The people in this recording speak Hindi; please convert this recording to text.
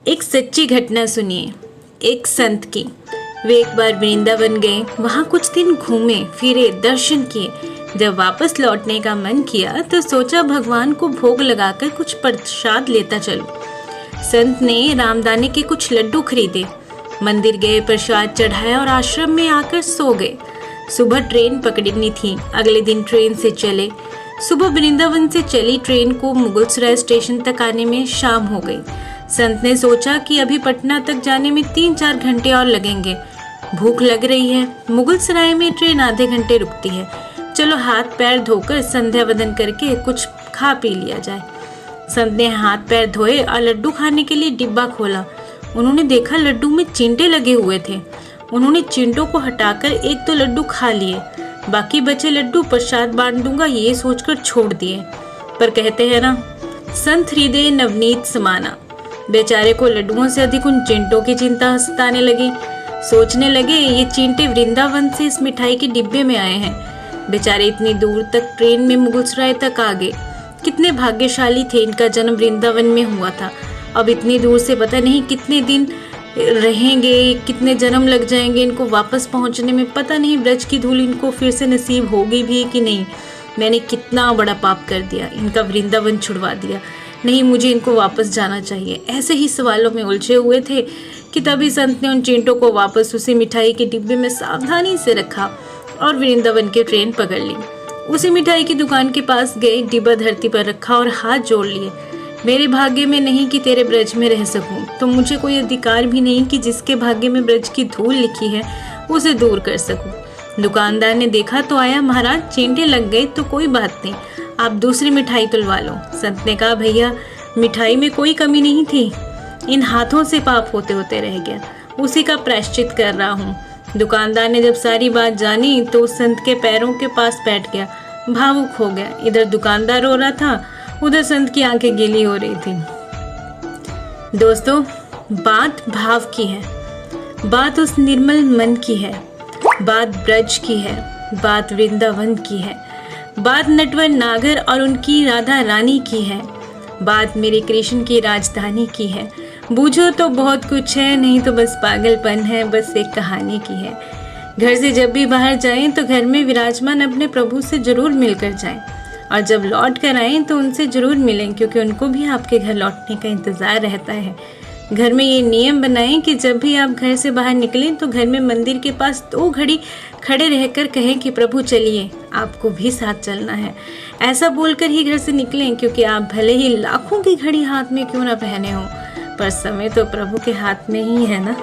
एक सच्ची घटना सुनिए। एक संत की। वे एक बार वृंदावन गए, वहाँ कुछ दिन घूमे फिरे, दर्शन किए। जब वापस लौटने का मन किया तो सोचा भगवान को भोग लगाकर कुछ प्रसाद लेता चलूं। संत ने रामदाने के कुछ लड्डू खरीदे, मंदिर गए, प्रसाद चढ़ाया और आश्रम में आकर सो गए। सुबह ट्रेन पकड़नी थी, अगले दिन ट्रेन से चले। सुबह वृंदावन से चली ट्रेन को मुगलसराय स्टेशन तक आने में शाम हो गई। संत ने सोचा कि अभी पटना तक जाने में 3-4 घंटे और लगेंगे। भूख लग रही है, मुगलसराय में ट्रेन आधे घंटे रुकती है। चलो हाथ पैर धोकर संध्या वंदन करके कुछ खा पी लिया जाए। संत ने हाथ पैर धोए और लड्डू खाने के लिए डिब्बा खोला। उन्होंने देखा लड्डू में चींटे लगे हुए थे। उन्होंने चींटों को हटाकर एक तो लड्डू खा लिए, बाकी बचे लड्डू प्रसाद बांट दूंगा ये सोचकर छोड़ दिए। पर कहते हैं ना, संत हृदय नवनीत समाना। बेचारे को लड्डुओं से अधिक उन चींटों की चिंता सताने लगी। सोचने लगे ये चींटे वृंदावन से इस मिठाई के डिब्बे में आए हैं। बेचारे इतनी दूर तक ट्रेन में मुगलसराय तक आ गए। कितने भाग्यशाली थे, इनका जन्म वृंदावन में हुआ था। अब इतनी दूर से पता नहीं कितने दिन रहेंगे, कितने जन्म लग जाएंगे इनको वापस पहुंचने में। पता नहीं ब्रज की धूल इनको फिर से नसीब होगी भी कि नहीं। मैंने कितना बड़ा पाप कर दिया, इनका वृंदावन छुड़वा दिया। नहीं, मुझे इनको वापस जाना चाहिए। ऐसे ही सवालों में उलझे हुए थे कि तभी संत ने उन चींटों को वापस उसी मिठाई के डिब्बे में सावधानी से रखा और वृंदावन की ट्रेन पकड़ ली। उसी मिठाई की दुकान के पास गए, डिब्बा धरती पर रखा और हाथ जोड़ लिए। मेरे भाग्य में नहीं कि तेरे ब्रज में रह सकूं, तो मुझे कोई अधिकार भी नहीं कि जिसके भाग्य में ब्रज की धूल लिखी है उसे दूर कर सकूं। दुकानदार ने देखा तो आया, महाराज चींटे लग गए तो कोई बात नहीं, आप दूसरी मिठाई तुलवा लो। संत ने कहा, भैया मिठाई में कोई कमी नहीं थी, इन हाथों से पाप होते होते रह गया, उसी का प्रायश्चित कर रहा हूँ। दुकानदार ने जब सारी बात जानी तो उस संत के पैरों के पास बैठ गया, भावुक हो गया। इधर दुकानदार रो रहा था, उधर संत की आंखें गीली हो रही थी। दोस्तों, बात भाव की है, बात उस निर्मल मन की है, बात ब्रज की है, बात वृंदावन की है, बात नटवर नागर और उनकी राधा रानी की है, बात मेरे कृष्ण की राजधानी की है। बूझो तो बहुत कुछ है, नहीं तो बस पागलपन है, बस एक कहानी की है। घर से जब भी बाहर जाएं तो घर में विराजमान अपने प्रभु से जरूर मिलकर जाएं, और जब लौट कर आएं तो उनसे जरूर मिलें, क्योंकि उनको भी आपके घर लौटने का इंतज़ार रहता है। घर में ये नियम बनाएं कि जब भी आप घर से बाहर निकलें तो घर में मंदिर के पास 2 घड़ी खड़े रहकर कहें कि प्रभु चलिए, आपको भी साथ चलना है। ऐसा बोलकर ही घर से निकलें, क्योंकि आप भले ही लाखों की घड़ी हाथ में क्यों ना पहने हो, पर समय तो प्रभु के हाथ में ही है ना।